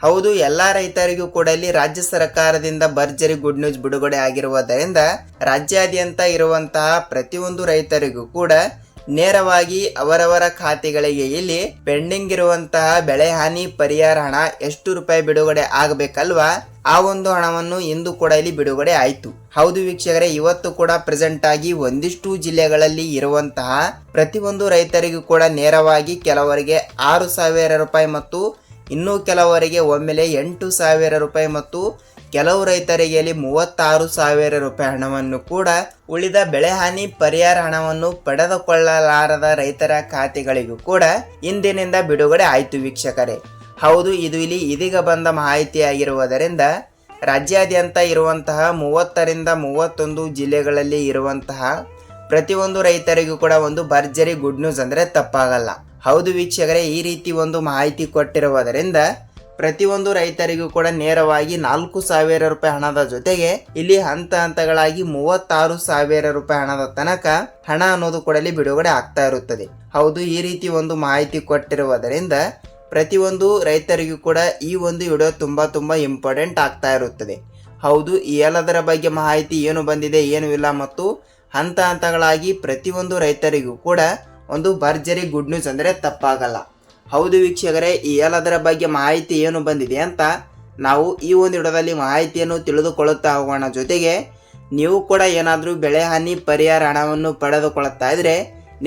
ಹೌದು, ಎಲ್ಲಾ ರೈತರಿಗೂ ಕೂಡ ಇಲ್ಲಿ ರಾಜ್ಯ ಸರ್ಕಾರದಿಂದ ಭರ್ಜರಿ ಗುಡ್ ನ್ಯೂಸ್ ಬಿಡುಗಡೆ ಆಗಿರುವುದರಿಂದ ರಾಜ್ಯಾದ್ಯಂತ ಇರುವಂತಹ ಪ್ರತಿಯೊಂದು ರೈತರಿಗೂ ಕೂಡ ನೇರವಾಗಿ ಅವರವರ ಖಾತೆಗಳಿಗೆ ಇಲ್ಲಿ ಪೆಂಡಿಂಗ್ ಇರುವಂತಹ ಬೆಳೆ ಹಾನಿ ಪರಿಹಾರ ಹಣ ಎಷ್ಟು ರೂಪಾಯಿ ಬಿಡುಗಡೆ ಆಗಬೇಕಲ್ವಾ, ಆ ಒಂದು ಹಣವನ್ನು ಇಂದು ಕೂಡ ಇಲ್ಲಿ ಬಿಡುಗಡೆ ಆಯಿತು. ಹೌದು ವೀಕ್ಷಕರೇ, ಇವತ್ತು ಕೂಡ ಪ್ರೆಸೆಂಟ್ ಆಗಿ ಒಂದಿಷ್ಟು ಜಿಲ್ಲೆಗಳಲ್ಲಿ ಇರುವಂತಹ ಪ್ರತಿಯೊಂದು ರೈತರಿಗೂ ಕೂಡ ನೇರವಾಗಿ ಕೆಲವರಿಗೆ 6,000 ರೂಪಾಯಿ ಮತ್ತು ಇನ್ನು ಕೆಲವರಿಗೆ ಒಮ್ಮೆಲೆ 8,000 ರೂಪಾಯಿ ಮತ್ತು ಕೆಲವು ರೈತರಿಗೆ 36,000 ರೂಪಾಯಿ ಹಣವನ್ನು ಕೂಡ ಉಳಿದ ಬೆಳೆ ಹಾನಿ ಪರಿಹಾರ ಹಣವನ್ನು ಪಡೆದುಕೊಳ್ಳಲಾರದ ರೈತರ ಖಾತೆಗಳಿಗೂ ಕೂಡ ಇಂದಿನಿಂದ ಬಿಡುಗಡೆ ಆಯಿತು ವೀಕ್ಷಕರೇ. ಹೌದು, ಇದು ಇಲ್ಲಿ ಇದೀಗ ಬಂದ ಮಾಹಿತಿಯಾಗಿರುವುದರಿಂದ ರಾಜ್ಯಾದ್ಯಂತ ಇರುವಂತಹ 30ರಿಂದ 31 ಜಿಲ್ಲೆಗಳಲ್ಲಿ ಇರುವಂತಹ ಪ್ರತಿಯೊಂದು ರೈತರಿಗೂ ಕೂಡ ಒಂದು ಭರ್ಜರಿ ಗುಡ್ ನ್ಯೂಸ್ ಅಂದರೆ ತಪ್ಪಾಗಲ್ಲ. ಹೌದು ವೀಕ್ಷಕರೇ, ಈ ರೀತಿ ಒಂದು ಮಾಹಿತಿ ಕೊಟ್ಟಿರುವುದರಿಂದ ಪ್ರತಿಯೊಂದು ರೈತರಿಗೂ ಕೂಡ ನೇರವಾಗಿ 4,000 ರೂಪಾಯಿ ಹಣದ ಜೊತೆಗೆ ಇಲ್ಲಿ ಹಂತ ಹಂತಗಳಾಗಿ 36,000 ರೂಪಾಯಿ ಹಣದ ತನಕ ಹಣ ಅನ್ನೋದು ಕೂಡ ಇಲ್ಲಿ ಬಿಡುಗಡೆ ಆಗ್ತಾ ಇರುತ್ತದೆ. ಹೌದು, ಈ ರೀತಿ ಒಂದು ಮಾಹಿತಿ ಕೊಟ್ಟಿರುವುದರಿಂದ ಪ್ರತಿಯೊಂದು ರೈತರಿಗೂ ಕೂಡ ಈ ಒಂದು ವಿಡಿಯೋ ತುಂಬಾ ಇಂಪಾರ್ಟೆಂಟ್ ಆಗ್ತಾ ಇರುತ್ತದೆ. ಹೌದು, ಈ ಎಲ್ಲದರ ಬಗ್ಗೆ ಮಾಹಿತಿ ಏನು ಬಂದಿದೆ ಏನು ಇಲ್ಲ ಮತ್ತು ಹಂತ ಹಂತಗಳಾಗಿ ಪ್ರತಿಯೊಂದು ರೈತರಿಗೂ ಕೂಡ ಒಂದು ಭರ್ಜರಿ ಗುಡ್ ನ್ಯೂಸ್ ಅಂದರೆ ತಪ್ಪಾಗಲ್ಲ. ಹೌದು ವೀಕ್ಷಕರೇ, ಈ ಎಲ್ಲದರ ಬಗ್ಗೆ ಮಾಹಿತಿ ಏನು ಬಂದಿದೆ ಅಂತ ನಾವು ಈ ಒಂದು ವಿಡಿಯೋದಲ್ಲಿ ಮಾಹಿತಿಯನ್ನು ತಿಳಿದುಕೊಳ್ಳುತ್ತಾ ಹೋಗೋಣ. ಜೊತೆಗೆ ನೀವು ಕೂಡ ಏನಾದರೂ ಬೆಳೆ ಹಾನಿ ಪರಿಹಾರ ಹಣವನ್ನು ಪಡೆದುಕೊಳ್ಳುತ್ತಾ ಇದ್ರೆ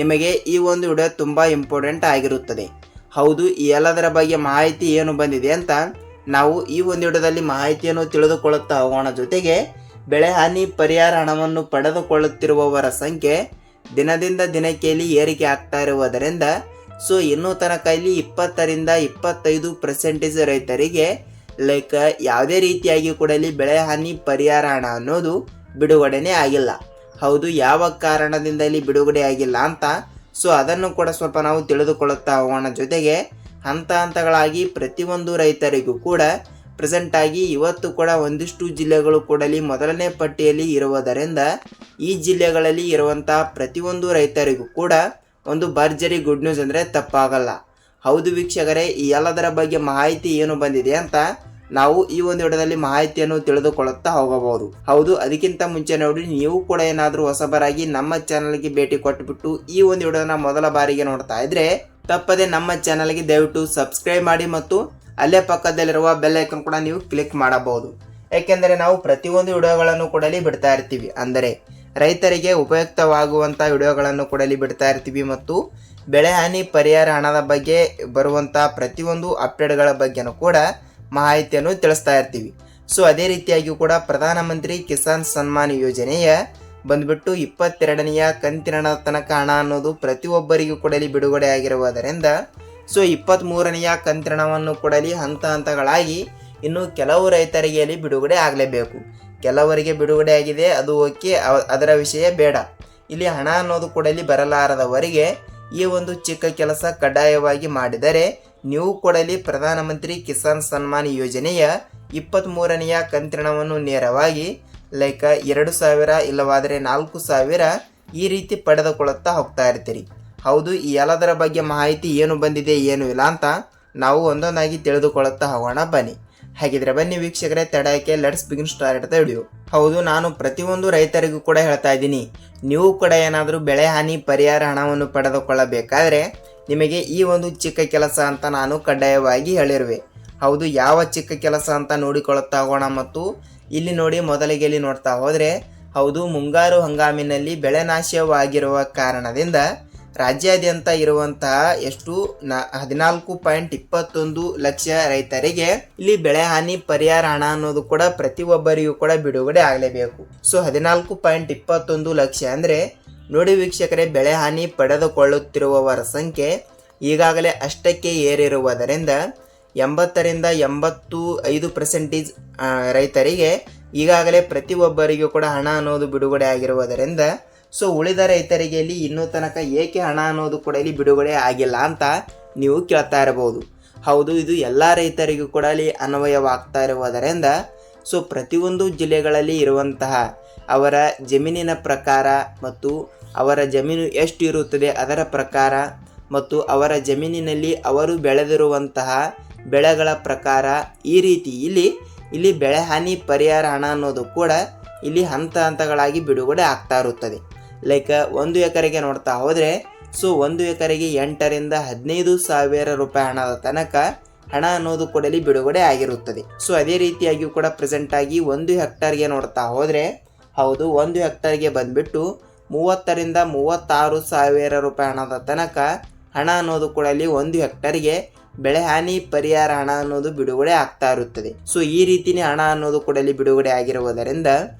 ನಿಮಗೆ ಈ ಒಂದು ವಿಡಿಯೋ ತುಂಬ ಇಂಪಾರ್ಟೆಂಟ್ ಆಗಿರುತ್ತದೆ. ಹೌದು, ಈ ಎಲ್ಲದರ ಬಗ್ಗೆ ಮಾಹಿತಿ ಏನು ಬಂದಿದೆ ಅಂತ ನಾವು ಈ ಒಂದು ವಿಡಿಯೋದಲ್ಲಿ ಮಾಹಿತಿಯನ್ನು ತಿಳಿದುಕೊಳ್ಳುತ್ತಾ ಹೋಗೋಣ. ಜೊತೆಗೆ ಬೆಳೆ ಹಾನಿ ಪರಿಹಾರ ಹಣವನ್ನು ಪಡೆದುಕೊಳ್ಳುತ್ತಿರುವವರ ಸಂಖ್ಯೆ ದಿನದಿಂದ ದಿನಕ್ಕೆ ಇಲ್ಲಿ ಏರಿಕೆ ಆಗ್ತಾ ಇರುವುದರಿಂದ ಇನ್ನೂ ತನಕ ಇಲ್ಲಿ 20ರಿಂದ 25% ರೈತರಿಗೆ ಯಾವುದೇ ರೀತಿಯಾಗಿ ಕೂಡ ಇಲ್ಲಿ ಬೆಳೆ ಹಾನಿ ಪರಿಹಾರ ಹಣ ಅನ್ನೋದು ಬಿಡುಗಡೆನೇ ಆಗಿಲ್ಲ. ಹೌದು, ಯಾವ ಕಾರಣದಿಂದ ಇಲ್ಲಿ ಬಿಡುಗಡೆ ಆಗಿಲ್ಲ ಅಂತ ಅದನ್ನು ಕೂಡ ಸ್ವಲ್ಪ ನಾವು ತಿಳಿದುಕೊಳ್ಳುತ್ತಾ ಹೋಗೋಣ. ಜೊತೆಗೆ ಹಂತ ಹಂತಗಳಾಗಿ ಪ್ರತಿಯೊಂದು ರೈತರಿಗೂ ಕೂಡ ಪ್ರೆಸೆಂಟ್ ಆಗಿ ಇವತ್ತು ಕೂಡ ಒಂದಿಷ್ಟು ಜಿಲ್ಲೆಗಳು ಕೂಡ ಇಲ್ಲಿ ಮೊದಲನೇ ಪಟ್ಟಿಯಲ್ಲಿ ಇರುವುದರಿಂದ ಈ ಜಿಲ್ಲೆಗಳಲ್ಲಿ ಇರುವಂತಹ ಪ್ರತಿಯೊಂದು ರೈತರಿಗೂ ಕೂಡ ಒಂದು ಭರ್ಜರಿ ಗುಡ್ ನ್ಯೂಸ್ ಅಂದರೆ ತಪ್ಪಾಗಲ್ಲ. ಹೌದು ವೀಕ್ಷಕರೇ, ಈ ಎಲ್ಲದರ ಬಗ್ಗೆ ಮಾಹಿತಿ ಏನು ಬಂದಿದೆ ಅಂತ ನಾವು ಈ ಒಂದು ವಿಡಿಯೋದಲ್ಲಿ ಮಾಹಿತಿಯನ್ನು ತಿಳಿದುಕೊಳ್ಳುತ್ತಾ ಹೋಗಬಹುದು. ಹೌದು, ಅದಕ್ಕಿಂತ ಮುಂಚೆ ನೋಡಿ, ನೀವು ಕೂಡ ಏನಾದರೂ ಹೊಸಬರಾಗಿ ನಮ್ಮ ಚಾನಲ್ಗೆ ಭೇಟಿ ಕೊಟ್ಟುಬಿಟ್ಟು ಈ ಒಂದು ವಿಡಿಯೋನ ಮೊದಲ ಬಾರಿಗೆ ನೋಡ್ತಾ ಇದ್ರೆ ತಪ್ಪದೆ ನಮ್ಮ ಚಾನಲ್ಗೆ ದಯವಿಟ್ಟು ಸಬ್ಸ್ಕ್ರೈಬ್ ಮಾಡಿ ಮತ್ತು ಅಲ್ಲೇ ಪಕ್ಕದಲ್ಲಿರುವ ಬೆಲ್ ಐಕಾನ್ ಕೂಡ ನೀವು ಕ್ಲಿಕ್ ಮಾಡಬಹುದು. ಏಕೆಂದರೆ ನಾವು ಪ್ರತಿಯೊಂದು ವಿಡಿಯೋಗಳನ್ನು ಕೂಡ ಬಿಡ್ತಾ ಇರ್ತೀವಿ, ಅಂದರೆ ರೈತರಿಗೆ ಉಪಯುಕ್ತವಾಗುವಂಥ ವಿಡಿಯೋಗಳನ್ನು ಕೂಡ ಬಿಡ್ತಾ ಇರ್ತೀವಿ ಮತ್ತು ಬೆಳೆ ಹಾನಿ ಪರಿಹಾರ ಹಣದ ಬಗ್ಗೆ ಬರುವಂಥ ಪ್ರತಿಯೊಂದು ಅಪ್ಡೇಟ್ಗಳ ಬಗ್ಗೆನೂ ಕೂಡ ಮಾಹಿತಿಯನ್ನು ತಿಳಿಸ್ತಾ ಇರ್ತೀವಿ. ಅದೇ ರೀತಿಯಾಗಿ ಕೂಡ ಪ್ರಧಾನಮಂತ್ರಿ ಕಿಸಾನ್ ಸನ್ಮಾನ್ ಯೋಜನೆಯ ಬಂದ್ಬಿಟ್ಟು 22ನೆಯ ಕಂತಿನ ತನಕ ಹಣ ಅನ್ನೋದು ಪ್ರತಿಯೊಬ್ಬರಿಗೂ ಕೂಡ ಬಿಡುಗಡೆ ಆಗಿರುವುದರಿಂದ 23ನೆಯ ಕಂತಿನವನ್ನು ಕೂಡ ಹಂತ ಹಂತಗಳಾಗಿ ಇನ್ನು ಕೆಲವು ರೈತರಿಗೆ ಅಲ್ಲಿ ಬಿಡುಗಡೆ ಆಗಲೇಬೇಕು. ಕೆಲವರಿಗೆ ಬಿಡುಗಡೆ ಆಗಿದೆ, ಅದು ಓಕೆ, ಅದರ ವಿಷಯ ಬೇಡ. ಇಲ್ಲಿ ಹಣ ಅನ್ನೋದು ಕೂಡ ಬರಲಾರದವರಿಗೆ ಈ ಒಂದು ಚಿಕ್ಕ ಕೆಲಸ ಕಡ್ಡಾಯವಾಗಿ ಮಾಡಿದರೆ ನೀವು ಕೂಡ ಪ್ರಧಾನಮಂತ್ರಿ ಕಿಸಾನ್ ಸನ್ಮಾನ್ ಯೋಜನೆಯ 23ನೆಯ ಕಂತಿನವನ್ನು ನೇರವಾಗಿ 2,000 ಇಲ್ಲವಾದರೆ 4,000 ಈ ರೀತಿ ಪಡೆದುಕೊಳ್ಳುತ್ತಾ ಹೋಗ್ತಾ ಇರ್ತೀರಿ. ಹೌದು, ಈ ಎಲ್ಲದರ ಬಗ್ಗೆ ಮಾಹಿತಿ ಏನು ಬಂದಿದೆ ಏನು ಇಲ್ಲ ಅಂತ ನಾವು ಒಂದೊಂದಾಗಿ ತಿಳಿದುಕೊಳ್ಳುತ್ತಾ ಹೋಗೋಣ ಬನ್ನಿ. ಹಾಗಿದ್ರೆ ಬನ್ನಿ ವೀಕ್ಷಕರೇ, ತಡಕ್ಕೆ let's begin start the video. ಹೌದು, ನಾನು ಪ್ರತಿಯೊಂದು ರೈತರಿಗೂ ಕೂಡ ಹೇಳ್ತಾ ಇದ್ದೀನಿ, ನೀವು ಕೂಡ ಏನಾದರೂ ಬೆಳೆ ಹಾನಿ ಪರಿಹಾರ ಹಣವನ್ನು ಪಡೆದುಕೊಳ್ಳಬೇಕಾದ್ರೆ ನಿಮಗೆ ಈ ಒಂದು ಚಿಕ್ಕ ಕೆಲಸ ಅಂತ ನಾನು ಕಡ್ಡಾಯವಾಗಿ ಹೇಳಿರುವೆ. ಹೌದು, ಯಾವ ಚಿಕ್ಕ ಕೆಲಸ ಅಂತ ನೋಡಿಕೊಳ್ಳುತ್ತಾ ಹೋಗೋಣ. ಮತ್ತು ಇಲ್ಲಿ ನೋಡಿ, ಮೊದಲಿಗೆ ಇಲ್ಲಿ ನೋಡ್ತಾ ಹೋದರೆ ಹೌದು, ಮುಂಗಾರು ಹಂಗಾಮಿನಲ್ಲಿ ಬೆಳೆ ನಾಶವಾಗಿರುವ ಕಾರಣದಿಂದ ರಾಜ್ಯಾದ್ಯಂತ ಇರುವಂತಹ 14.21 ಲಕ್ಷ ರೈತರಿಗೆ ಇಲ್ಲಿ ಬೆಳೆ ಹಾನಿ ಪರಿಹಾರ ಹಣ ಅನ್ನೋದು ಕೂಡ ಪ್ರತಿಯೊಬ್ಬರಿಗೂ ಕೂಡ ಬಿಡುಗಡೆ ಆಗಲೇಬೇಕು. 14.21 ಲಕ್ಷ ಅಂದರೆ ನೋಡಿ ವೀಕ್ಷಕರೇ, ಬೆಳೆ ಹಾನಿ ಪಡೆದುಕೊಳ್ಳುತ್ತಿರುವವರ ಸಂಖ್ಯೆ ಈಗಾಗಲೇ ಅಷ್ಟಕ್ಕೆ ಏರಿರುವುದರಿಂದ 80ರಿಂದ 85% ರೈತರಿಗೆ ಈಗಾಗಲೇ ಪ್ರತಿಯೊಬ್ಬರಿಗೂ ಕೂಡ ಹಣ ಅನ್ನೋದು ಬಿಡುಗಡೆ ಆಗಿರುವುದರಿಂದ ಉಳಿದ ರೈತರಿಗೆ ಇಲ್ಲಿ ಇನ್ನೂ ತನಕ ಏಕೆ ಹಣ ಅನ್ನೋದು ಕೂಡ ಇಲ್ಲಿ ಬಿಡುಗಡೆ ಆಗಿಲ್ಲ ಅಂತ ನೀವು ಕೇಳ್ತಾ ಇರಬಹುದು. ಹೌದು, ಇದು ಎಲ್ಲ ರೈತರಿಗೂ ಕೂಡ ಇಲ್ಲಿ ಅನ್ವಯವಾಗ್ತಾ ಇರುವುದರಿಂದ ಪ್ರತಿಯೊಂದು ಜಿಲ್ಲೆಗಳಲ್ಲಿ ಇರುವಂತಹ ಅವರ ಜಮೀನಿನ ಪ್ರಕಾರ ಮತ್ತು ಅವರ ಜಮೀನು ಎಷ್ಟು ಇರುತ್ತದೆ ಅದರ ಪ್ರಕಾರ ಮತ್ತು ಅವರ ಜಮೀನಿನಲ್ಲಿ ಅವರು ಬೆಳೆದಿರುವಂತಹ ಬೆಳೆಗಳ ಪ್ರಕಾರ ಈ ರೀತಿ ಇಲ್ಲಿ ಬೆಳೆ ಹಾನಿ ಪರಿಹಾರ ಹಣ ಅನ್ನೋದು ಕೂಡ ಇಲ್ಲಿ ಹಂತ ಹಂತಗಳಾಗಿ ಬಿಡುಗಡೆ ಆಗ್ತಾ ಇರುತ್ತದೆ. ಲೈಕ್ 1 ಎಕರೆಗೆ ನೋಡ್ತಾ ಹೋದರೆ ಸೊ 1 ಎಕರೆಗೆ 8,000 ರಿಂದ 15,000 ರೂಪಾಯಿ ಹಣದ ತನಕ ಹಣ ಅನ್ನೋದು ಕೂಡ ಇಲ್ಲಿ ಬಿಡುಗಡೆ ಆಗಿರುತ್ತದೆ. ಸೊ ಅದೇ ರೀತಿಯಾಗಿ ಕೂಡ ಪ್ರೆಸೆಂಟ್ ಆಗಿ 1 ಹೆಕ್ಟರ್ಗೆ ನೋಡ್ತಾ ಹೋದರೆ ಹೌದು 1 ಹೆಕ್ಟರ್ಗೆ ಬಂದ್ಬಿಟ್ಟು 30,000 ರಿಂದ 36,000 ರೂಪಾಯಿ ಹಣದ ತನಕ ಹಣ ಅನ್ನೋದು ಕೂಡ ಇಲ್ಲಿ 1 ಹೆಕ್ಟರ್ಗೆ ಬೆಳೆ ಹಾನಿ ಪರಿಹಾರ ಹಣ ಅನ್ನೋದು ಬಿಡುಗಡೆ ಆಗ್ತಾ ಇರುತ್ತದೆ. ಸೊ ಈ ರೀತಿನೇ ಹಣ ಅನ್ನೋದು ಕೂಡ ಇಲ್ಲಿ ಬಿಡುಗಡೆ ಆಗಿರುವುದರಿಂದ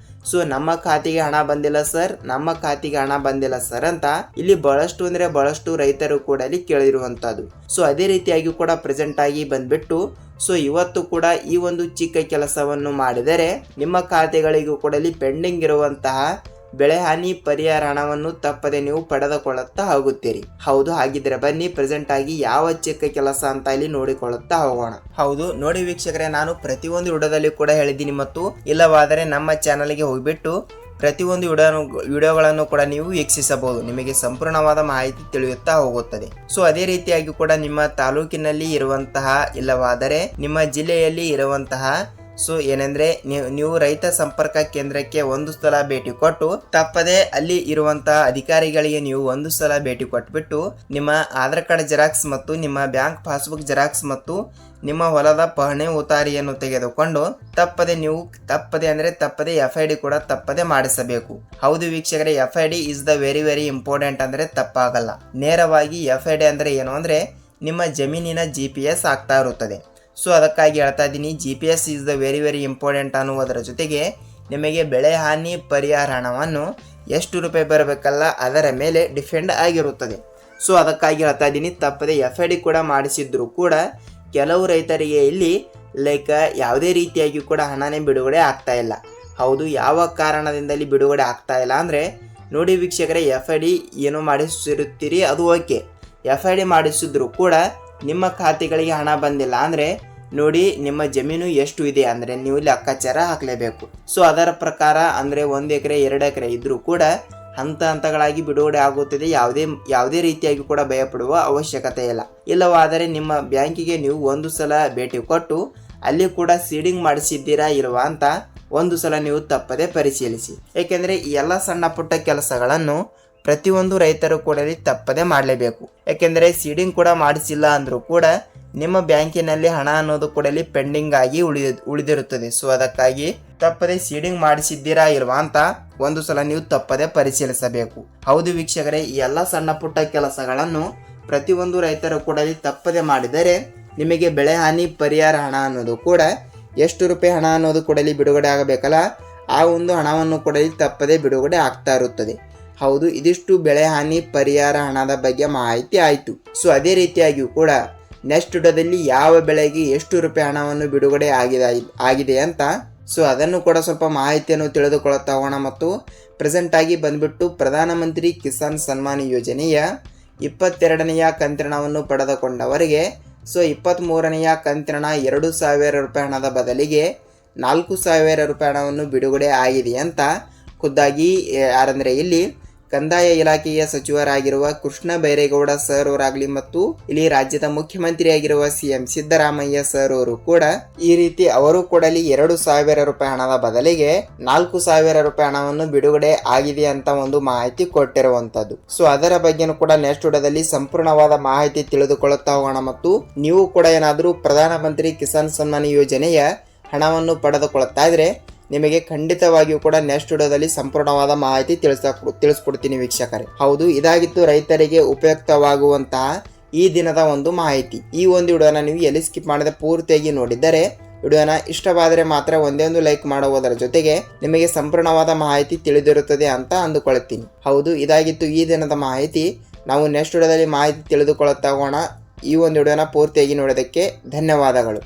ಸೊ ನಮ್ಮ ಖಾತೆಗೆ ಹಣ ಬಂದಿಲ್ಲ ಸರ್, ನಮ್ಮ ಖಾತೆಗೆ ಹಣ ಬಂದಿಲ್ಲ ಸರ್ ಅಂತ ಇಲ್ಲಿ ಬಹಳಷ್ಟು ರೈತರು ಕೂಡ ಇಲ್ಲಿ ಕೇಳಿರುವಂತದ್ದು. ಸೊ ಅದೇ ರೀತಿಯಾಗಿ ಕೂಡ ಪ್ರೆಸೆಂಟ್ ಆಗಿ ಬಂದ್ಬಿಟ್ಟು ಸೊ ಇವತ್ತು ಕೂಡ ಈ ಒಂದು ಚಿಕ್ಕ ಕೆಲಸವನ್ನು ಮಾಡಿದರೆ ನಿಮ್ಮ ಖಾತೆಗಳಿಗೂ ಕೂಡ ಇಲ್ಲಿ ಪೆಂಡಿಂಗ್ ಇರುವಂತಹ ಬೆಳೆ ಹಾನಿ ಪರಿಹಾರ ಹಣವನ್ನು ತಪ್ಪದೆ ನೀವು ಪಡೆದುಕೊಳ್ಳುತ್ತಾ ಹೋಗುತ್ತೀರಿ. ಹೌದು, ಹಾಗಿದ್ರೆ ಬನ್ನಿ ಪ್ರೆಸೆಂಟ್ ಆಗಿ ಯಾವ ಚಿಕ್ಕ ಕೆಲಸ ಅಂತ ಇಲ್ಲಿ ನೋಡಿಕೊಳ್ಳುತ್ತಾ ಹೋಗೋಣ. ಹೌದು ನೋಡಿ ವೀಕ್ಷಕರೇ, ನಾನು ಪ್ರತಿಯೊಂದು ವಿಡಿಯೋದಲ್ಲಿ ಕೂಡ ಹೇಳಿದ್ದೀನಿ ಮತ್ತು ಇಲ್ಲವಾದರೆ ನಮ್ಮ ಚಾನಲ್ಗೆ ಹೋಗ್ಬಿಟ್ಟು ಪ್ರತಿಯೊಂದು ವಿಡಿಯೋಗಳನ್ನು ಕೂಡ ನೀವು ವೀಕ್ಷಿಸಬಹುದು. ನಿಮಗೆ ಸಂಪೂರ್ಣವಾದ ಮಾಹಿತಿ ತಿಳಿಯುತ್ತಾ ಹೋಗುತ್ತದೆ. ಸೊ ಅದೇ ರೀತಿಯಾಗಿ ಕೂಡ ನಿಮ್ಮ ತಾಲೂಕಿನಲ್ಲಿ ಇರುವಂತಹ ಇಲ್ಲವಾದರೆ ನಿಮ್ಮ ಜಿಲ್ಲೆಯಲ್ಲಿ ಇರುವಂತಹ ಸೊ ಏನೆಂದ್ರೆ ನೀವು ರೈತ ಸಂಪರ್ಕ ಕೇಂದ್ರಕ್ಕೆ ಒಂದು ಸಲ ಭೇಟಿ ಕೊಟ್ಟು ತಪ್ಪದೆ ಅಲ್ಲಿ ಇರುವಂತಹ ಅಧಿಕಾರಿಗಳಿಗೆ ನೀವು ಒಂದು ಸಲ ಭೇಟಿ ಕೊಟ್ಬಿಟ್ಟು ನಿಮ್ಮ ಆಧಾರ್ ಕಾರ್ಡ್ ಜೆರಾಕ್ಸ್ ಮತ್ತು ನಿಮ್ಮ ಬ್ಯಾಂಕ್ ಪಾಸ್ಬುಕ್ ಜೆರಾಕ್ಸ್ ಮತ್ತು ನಿಮ್ಮ ಹೊಲದ ಪಹಣಿ ಉತಾರಿಯನ್ನು ತೆಗೆದುಕೊಂಡು ತಪ್ಪದೆ FID ಕೂಡ ತಪ್ಪದೆ ಮಾಡಿಸಬೇಕು. ಹೌದು ವೀಕ್ಷಕರೇ, FID is the very important ಅಂದ್ರೆ ತಪ್ಪಾಗಲ್ಲ. ನೇರವಾಗಿ FID ಅಂದ್ರೆ ಏನು ಅಂದ್ರೆ ನಿಮ್ಮ ಜಮೀನಿನ GPS ಆಗ್ತಾ ಇರುತ್ತದೆ. ಸೊ ಅದಕ್ಕಾಗಿ ಹೇಳ್ತಾ ಇದ್ದೀನಿ, GPS is the very important ಅನ್ನುವುದರ ಜೊತೆಗೆ ನಿಮಗೆ ಬೆಳೆ ಹಾನಿ ಪರಿಹಾರ ಹಣವನ್ನು ಎಷ್ಟು ರೂಪಾಯಿ ಬರಬೇಕಲ್ಲ ಅದರ ಮೇಲೆ ಡಿಪೆಂಡ್ ಆಗಿರುತ್ತದೆ. ಸೊ ಅದಕ್ಕಾಗಿ ಹೇಳ್ತಾ ಇದ್ದೀನಿ, ತಪ್ಪದೆ FID ಕೂಡ ಮಾಡಿಸಿದ್ರು ಕೂಡ ಕೆಲವು ರೈತರಿಗೆ ಇಲ್ಲಿ ಲೈಕ್ ಯಾವುದೇ ರೀತಿಯಾಗಿ ಕೂಡ ಹಣನೇ ಬಿಡುಗಡೆ ಆಗ್ತಾ ಇಲ್ಲ. ಹೌದು, ಯಾವ ಕಾರಣದಿಂದಲೇ ಬಿಡುಗಡೆ ಆಗ್ತಾ ಇಲ್ಲ ಅಂದರೆ ನೋಡಿ ವೀಕ್ಷಕರೇ, FID ಏನು ಮಾಡಿಸಿರುತ್ತೀರಿ ಅದು ಓಕೆ, FID ಮಾಡಿಸಿದ್ರು ಕೂಡ ನಿಮ್ಮ ಖಾತೆಗಳಿಗೆ ಹಣ ಬಂದಿಲ್ಲ ಅಂದರೆ ನೋಡಿ ನಿಮ್ಮ ಜಮೀನು ಎಷ್ಟು ಇದೆ ಅಂದರೆ ನೀವು ಲೆಕ್ಕಾಚಾರ ಹಾಕಲೇಬೇಕು. ಸೊ ಅದರ ಪ್ರಕಾರ ಅಂದರೆ 1 ಎಕರೆ 2 ಎಕರೆ ಇದ್ರೂ ಕೂಡ ಹಂತ ಹಂತಗಳಾಗಿ ಬಿಡುಗಡೆ ಆಗುತ್ತದೆ. ಯಾವುದೇ ರೀತಿಯಾಗಿ ಕೂಡ ಭಯಪಡುವ ಅವಶ್ಯಕತೆ ಇಲ್ಲ. ಇಲ್ಲವಾದರೆ ನಿಮ್ಮ ಬ್ಯಾಂಕಿಗೆ ನೀವು ಒಂದು ಸಲ ಭೇಟಿ ಕೊಟ್ಟು ಅಲ್ಲಿ ಕೂಡ ಸೀಡಿಂಗ್ ಮಾಡಿಸಿದ್ದೀರಾ ಇಲ್ವಾ ಅಂತ ಒಂದು ಸಲ ನೀವು ತಪ್ಪದೆ ಪರಿಶೀಲಿಸಿ. ಏಕೆಂದರೆ ಈ ಎಲ್ಲ ಸಣ್ಣ ಪುಟ್ಟ ಕೆಲಸಗಳನ್ನು ಪ್ರತಿಯೊಂದು ರೈತರು ಕೂಡ ತಪ್ಪದೆ ಮಾಡಲೇಬೇಕು. ಯಾಕೆಂದರೆ ಸೀಡಿಂಗ್ ಕೂಡ ಮಾಡಿಸಿಲ್ಲ ಅಂದರೂ ಕೂಡ ನಿಮ್ಮ ಬ್ಯಾಂಕಿನಲ್ಲಿ ಹಣ ಅನ್ನೋದು ಕೂಡ ಪೆಂಡಿಂಗ್ ಆಗಿ ಉಳಿದಿರುತ್ತದೆ. ಸೊ ಅದಕ್ಕಾಗಿ ತಪ್ಪದೆ ಸೀಡಿಂಗ್ ಮಾಡಿಸಿದ್ದೀರಾ ಇಲ್ವಾ ಅಂತ ಒಂದು ಸಲ ನೀವು ತಪ್ಪದೆ ಪರಿಶೀಲಿಸಬೇಕು. ಹೌದು ವೀಕ್ಷಕರೇ, ಈ ಎಲ್ಲ ಸಣ್ಣ ಪುಟ್ಟ ಕೆಲಸಗಳನ್ನು ಪ್ರತಿಯೊಂದು ರೈತರು ಕೂಡ ತಪ್ಪದೆ ಮಾಡಿದರೆ ನಿಮಗೆ ಬೆಳೆ ಹಾನಿ ಪರಿಹಾರ ಹಣ ಅನ್ನೋದು ಕೂಡ ಎಷ್ಟು ರೂಪಾಯಿ ಹಣ ಅನ್ನೋದು ಕೂಡ ಬಿಡುಗಡೆ ಆಗಬೇಕಲ್ಲ ಆ ಒಂದು ಹಣವನ್ನು ಕೂಡ ತಪ್ಪದೆ ಬಿಡುಗಡೆ ಆಗ್ತಾ ಇರುತ್ತದೆ. ಹೌದು, ಇದಿಷ್ಟು ಬೆಳೆ ಹಾನಿ ಪರಿಹಾರ ಹಣದ ಬಗ್ಗೆ ಮಾಹಿತಿ ಆಯಿತು. ಸೊ ಅದೇ ರೀತಿಯಾಗಿಯೂ ಕೂಡ ನೆಕ್ಸ್ಟ್ ವಿಡಿಯೋದಲ್ಲಿ ಯಾವ ಬೆಳೆಗೆ ಎಷ್ಟು ರೂಪಾಯಿ ಹಣವನ್ನು ಬಿಡುಗಡೆ ಆಗಿದೆ ಅಂತ ಸೊ ಅದನ್ನು ಕೂಡ ಸ್ವಲ್ಪ ಮಾಹಿತಿಯನ್ನು ತಿಳಿದುಕೊಳ್ಳುತ್ತಾ ಹೋಗೋಣ. ಮತ್ತು ಪ್ರೆಸೆಂಟ್ ಆಗಿ ಬಂದ್ಬಿಟ್ಟು ಪ್ರಧಾನಮಂತ್ರಿ ಕಿಸಾನ್ ಸನ್ಮಾನ್ ಯೋಜನೆಯ 22ನೆಯ ಕಂತಿನವನ್ನು ಪಡೆದುಕೊಂಡವರಿಗೆ ಸೊ 23ನೆಯ ಕಂತಿನ 2,000 ರೂಪಾಯಿ ಹಣದ ಬದಲಿಗೆ 4,000 ರೂಪಾಯಿ ಹಣವನ್ನು ಬಿಡುಗಡೆ ಆಗಿದೆ ಅಂತ ಖುದ್ದಾಗಿ ಯಾರಂದರೆ ಇಲ್ಲಿ ಕಂದಾಯ ಇಲಾಖೆಯ ಸಚಿವರಾಗಿರುವ ಕೃಷ್ಣ ಬೈರೇಗೌಡ ಸರ್ ಅವರಾಗಲಿ ಮತ್ತು ಇಲ್ಲಿ ರಾಜ್ಯದ ಮುಖ್ಯಮಂತ್ರಿಯಾಗಿರುವ CM ಸಿದ್ದರಾಮಯ್ಯ ಸರ್ ಅವರು ಕೂಡ ಈ ರೀತಿ ಅವರು ಕೂಡ 2,000 ರೂಪಾಯಿ ಹಣದ ಬದಲಿಗೆ 4,000 ರೂಪಾಯಿ ಹಣವನ್ನು ಬಿಡುಗಡೆ ಆಗಿದೆ ಅಂತ ಒಂದು ಮಾಹಿತಿ ಕೊಟ್ಟಿರುವಂತದ್ದು. ಸೊ ಅದರ ಬಗ್ಗೆನೂ ಕೂಡ ನೆಕ್ಸ್ಟ್ ವಿಡಿಯೋದಲ್ಲಿ ಸಂಪೂರ್ಣವಾದ ಮಾಹಿತಿ ತಿಳಿದುಕೊಳ್ಳುತ್ತಾ ಹೋಗೋಣ. ಮತ್ತು ನೀವು ಕೂಡ ಏನಾದರೂ ಪ್ರಧಾನಮಂತ್ರಿ ಕಿಸಾನ್ ಸನ್ಮಾನ್ ಯೋಜನೆಯ ಹಣವನ್ನು ಪಡೆದುಕೊಳ್ಳುತ್ತಾ ಇದ್ರೆ ನಿಮಗೆ ಖಂಡಿತವಾಗಿಯೂ ಕೂಡ ನೆಕ್ಸ್ಟ್ ವಿಡಿಯೋದಲ್ಲಿ ಸಂಪೂರ್ಣವಾದ ಮಾಹಿತಿ ತಿಳಿಸ್ಕೊಡ್ತೀನಿ ವೀಕ್ಷಕರೇ. ಹೌದು, ಇದಾಗಿತ್ತು ರೈತರಿಗೆ ಉಪಯುಕ್ತವಾಗುವಂತಹ ಈ ದಿನದ ಒಂದು ಮಾಹಿತಿ. ಈ ಒಂದು ವಿಡಿಯೋನ ನೀವು ಎಲ್ಲಿ ಸ್ಕಿಪ್ ಮಾಡದೆ ಪೂರ್ತಿಯಾಗಿ ನೋಡಿದ್ದರೆ ವಿಡಿಯೋನ ಇಷ್ಟವಾದರೆ ಮಾತ್ರ ಒಂದೇ ಒಂದು ಲೈಕ್ ಮಾಡುವುದರ ಜೊತೆಗೆ ನಿಮಗೆ ಸಂಪೂರ್ಣವಾದ ಮಾಹಿತಿ ತಿಳಿದಿರುತ್ತದೆ ಅಂತ ಅಂದುಕೊಳ್ಳುತ್ತೀನಿ. ಹೌದು, ಇದಾಗಿತ್ತು ಈ ದಿನದ ಮಾಹಿತಿ. ನಾವು ನೆಕ್ಸ್ಟ್ ವಿಡಿಯೋದಲ್ಲಿ ಮಾಹಿತಿ ತಿಳಿದುಕೊಳ್ಳುತ್ತಾ ಹೋಗೋಣ. ಈ ಒಂದು ವಿಡಿಯೋನ ಪೂರ್ತಿಯಾಗಿ ನೋಡೋದಕ್ಕೆ ಧನ್ಯವಾದಗಳು.